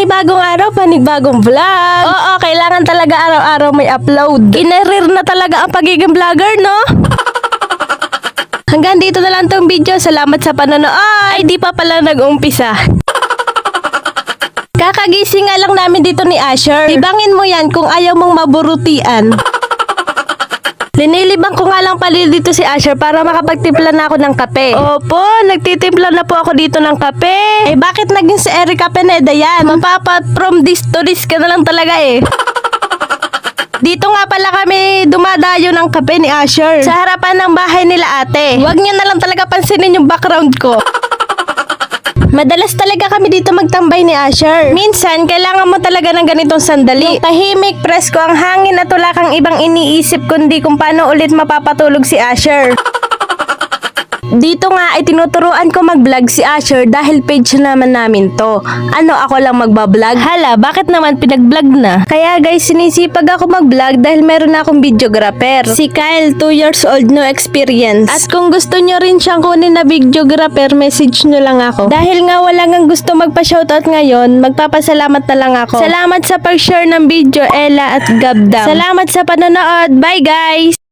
Panibagong araw, panibagong vlog. Oo, kailangan talaga araw-araw may upload. Kinarir na talaga ang pagiging vlogger, no? Hanggang dito na lang tong video. Salamat sa panonood. Ay, di pa pala nag-umpisa. Kakagising nga lang namin dito ni Asher. Tibangin mo yan kung ayaw mong maburutian. Linilibang ko nga lang pala dito si Asher para makapagtimpla na ako ng kape. Opo, nagtitimpla na po ako dito ng kape. Eh bakit naging si Erica Pineda yan? Mapapat from this to this ka na lang talaga eh. Dito nga pala kami dumadayo ng kape ni Asher. Sa harapan ng bahay nila ate. Huwag niyo na lang talaga pansinin yung background ko. Madalas talaga kami dito magtambay ni Asher. Minsan, kailangan mo talaga ng ganitong sandali. Yung tahimik, presko ang hangin at wala kang ibang iniisip kundi kung paano ulit mapapatulog si Asher. Dito nga ay tinuturuan ko mag-vlog si Asher dahil page naman namin to. Ano, ako lang magbablog? Hala, bakit naman pinag-vlog na? Kaya guys, sinisipag ako mag-vlog dahil meron na akong videographer. Si Kyle, 2 years old, no experience. At kung gusto nyo rin siyang kunin na videographer, message nyo lang ako. Dahil nga wala nang gusto magpa-shoutout ngayon, magpapasalamat na lang ako. Salamat sa pag-share ng video, Ella at Gabdam. Salamat sa panonood. Bye guys!